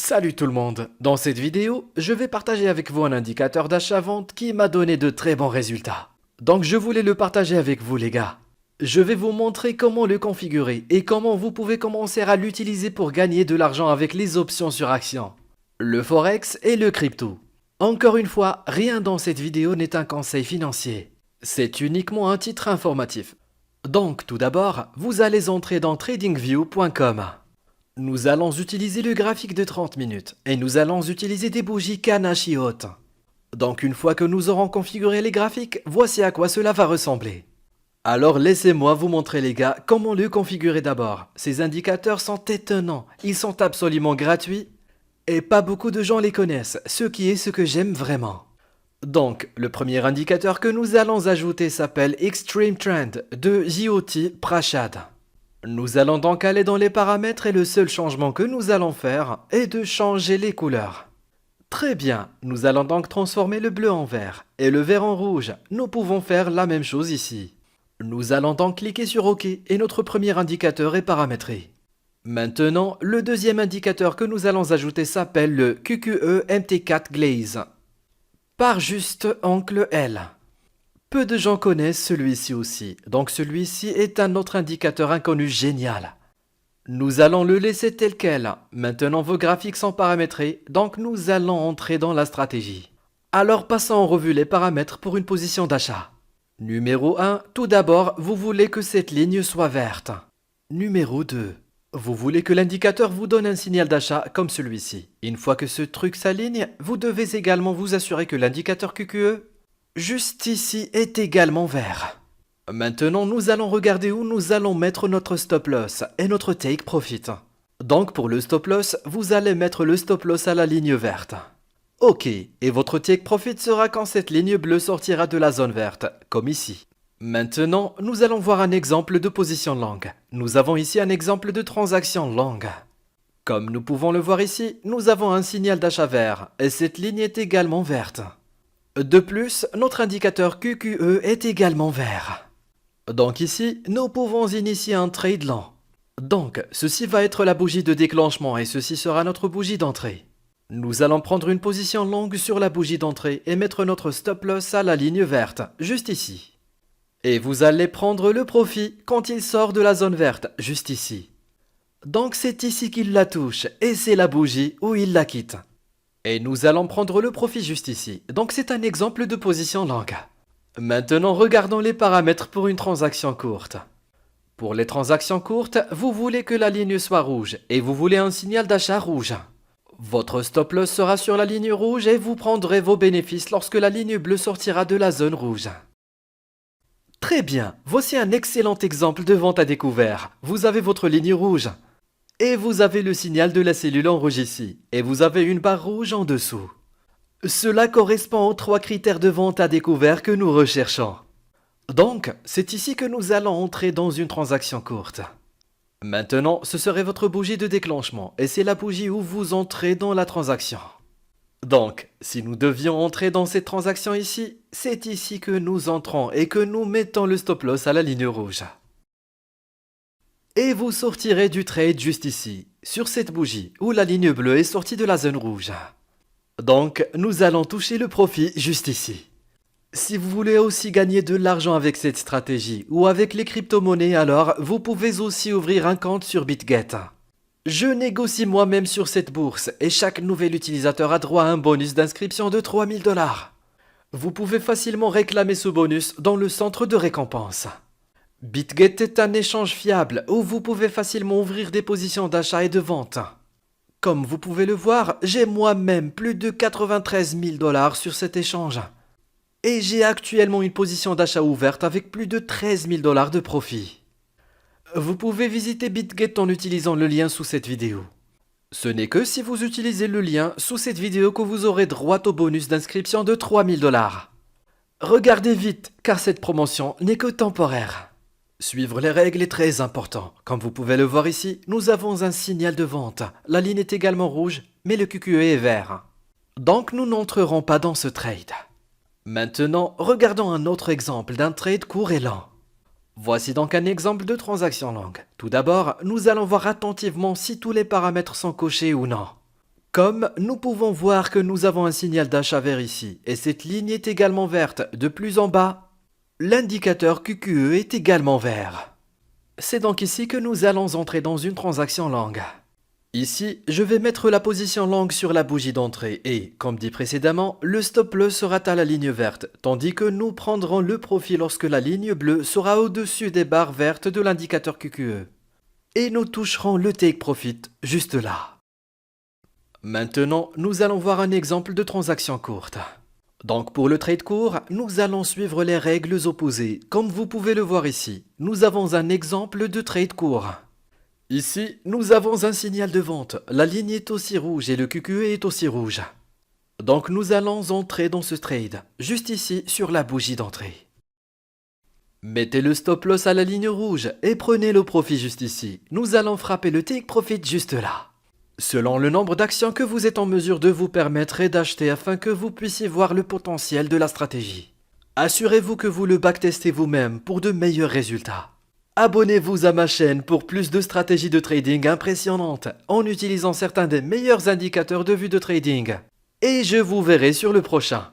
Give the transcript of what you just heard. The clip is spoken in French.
Salut tout le monde, dans cette vidéo, je vais partager avec vous un indicateur d'achat-vente qui m'a donné de très bons résultats. Donc je voulais le partager avec vous les gars. Je vais vous montrer comment le configurer et comment vous pouvez commencer à l'utiliser pour gagner de l'argent avec les options sur actions, le forex et le crypto. Encore une fois, rien dans cette vidéo n'est un conseil financier. C'est uniquement un titre informatif. Donc tout d'abord, vous allez entrer dans tradingview.com. Nous allons utiliser le graphique de 30 minutes et nous allons utiliser des bougies Kanashi hautes. Donc une fois que nous aurons configuré les graphiques, voici à quoi cela va ressembler. Alors laissez-moi vous montrer les gars comment le configurer d'abord. Ces indicateurs sont étonnants, ils sont absolument gratuits et pas beaucoup de gens les connaissent, ce qui est ce que j'aime vraiment. Donc le premier indicateur que nous allons ajouter s'appelle Extreme Trend de JOT Prashad. Nous allons donc aller dans les paramètres et le seul changement que nous allons faire est de changer les couleurs. Très bien, nous allons donc transformer le bleu en vert et le vert en rouge. Nous pouvons faire la même chose ici. Nous allons donc cliquer sur OK et notre premier indicateur est paramétré. Maintenant, le deuxième indicateur que nous allons ajouter s'appelle le QQE MT4 Glaze. Par juste angle L. Peu de gens connaissent celui-ci aussi, donc celui-ci est un autre indicateur inconnu génial. Nous allons le laisser tel quel. Maintenant vos graphiques sont paramétrés, donc nous allons entrer dans la stratégie. Alors passons en revue les paramètres pour une position d'achat. Numéro 1, tout d'abord, vous voulez que cette ligne soit verte. Numéro 2, vous voulez que l'indicateur vous donne un signal d'achat comme celui-ci. Une fois que ce truc s'aligne, vous devez également vous assurer que l'indicateur QQE juste ici est également vert. Maintenant, nous allons regarder où nous allons mettre notre stop loss et notre take profit. Donc pour le stop loss, vous allez mettre le stop loss à la ligne verte. Ok, et votre take profit sera quand cette ligne bleue sortira de la zone verte, comme ici. Maintenant, nous allons voir un exemple de position longue. Nous avons ici un exemple de transaction longue. Comme nous pouvons le voir ici, nous avons un signal d'achat vert, et cette ligne est également verte. De plus, notre indicateur QQE est également vert. Donc ici, nous pouvons initier un trade lent. Donc, ceci va être la bougie de déclenchement et ceci sera notre bougie d'entrée. Nous allons prendre une position longue sur la bougie d'entrée et mettre notre stop loss à la ligne verte, juste ici. Et vous allez prendre le profit quand il sort de la zone verte, juste ici. Donc c'est ici qu'il la touche et c'est la bougie où il la quitte. Et nous allons prendre le profit juste ici. Donc c'est un exemple de position longue. Maintenant, regardons les paramètres pour une transaction courte. Pour les transactions courtes, vous voulez que la ligne soit rouge et vous voulez un signal d'achat rouge. Votre stop loss sera sur la ligne rouge et vous prendrez vos bénéfices lorsque la ligne bleue sortira de la zone rouge. Très bien, voici un excellent exemple de vente à découvert. Vous avez votre ligne rouge. Et vous avez le signal de la cellule en rouge ici, et vous avez une barre rouge en dessous. Cela correspond aux 3 critères de vente à découvert que nous recherchons. Donc, c'est ici que nous allons entrer dans une transaction courte. Maintenant, ce serait votre bougie de déclenchement, et c'est la bougie où vous entrez dans la transaction. Donc, si nous devions entrer dans cette transaction ici, c'est ici que nous entrons et que nous mettons le stop loss à la ligne rouge. Et vous sortirez du trade juste ici, sur cette bougie, où la ligne bleue est sortie de la zone rouge. Donc, nous allons toucher le profit juste ici. Si vous voulez aussi gagner de l'argent avec cette stratégie, ou avec les crypto-monnaies, alors vous pouvez aussi ouvrir un compte sur BitGet. Je négocie moi-même sur cette bourse, et chaque nouvel utilisateur a droit à un bonus d'inscription de 3000 $. Vous pouvez facilement réclamer ce bonus dans le centre de récompense. BitGet est un échange fiable où vous pouvez facilement ouvrir des positions d'achat et de vente. Comme vous pouvez le voir, j'ai moi-même plus de 93 000 $ sur cet échange. Et j'ai actuellement une position d'achat ouverte avec plus de 13 000 $ de profit. Vous pouvez visiter BitGet en utilisant le lien sous cette vidéo. Ce n'est que si vous utilisez le lien sous cette vidéo que vous aurez droit au bonus d'inscription de 3000 $. Regardez vite, car cette promotion n'est que temporaire. Suivre les règles est très important. Comme vous pouvez le voir ici, nous avons un signal de vente. La ligne est également rouge, mais le QQE est vert. Donc nous n'entrerons pas dans ce trade. Maintenant, regardons un autre exemple d'un trade court et lent. Voici donc un exemple de transaction longue. Tout d'abord, nous allons voir attentivement si tous les paramètres sont cochés ou non. Comme nous pouvons voir que nous avons un signal d'achat vert ici, et cette ligne est également verte de plus en bas, l'indicateur QQE est également vert. C'est donc ici que nous allons entrer dans une transaction longue. Ici, je vais mettre la position longue sur la bougie d'entrée et, comme dit précédemment, le stop loss sera à la ligne verte, tandis que nous prendrons le profit lorsque la ligne bleue sera au-dessus des barres vertes de l'indicateur QQE. Et nous toucherons le take profit juste là. Maintenant, nous allons voir un exemple de transaction courte. Donc pour le trade court, nous allons suivre les règles opposées. Comme vous pouvez le voir ici, nous avons un exemple de trade court. Ici, nous avons un signal de vente. La ligne est aussi rouge et le QQE est aussi rouge. Donc nous allons entrer dans ce trade, juste ici sur la bougie d'entrée. Mettez le stop loss à la ligne rouge et prenez le profit juste ici. Nous allons frapper le take profit juste là. Selon le nombre d'actions que vous êtes en mesure de vous permettre d'acheter afin que vous puissiez voir le potentiel de la stratégie. Assurez-vous que vous le backtestez vous-même pour de meilleurs résultats. Abonnez-vous à ma chaîne pour plus de stratégies de trading impressionnantes en utilisant certains des meilleurs indicateurs de vue de trading. Et je vous verrai sur le prochain.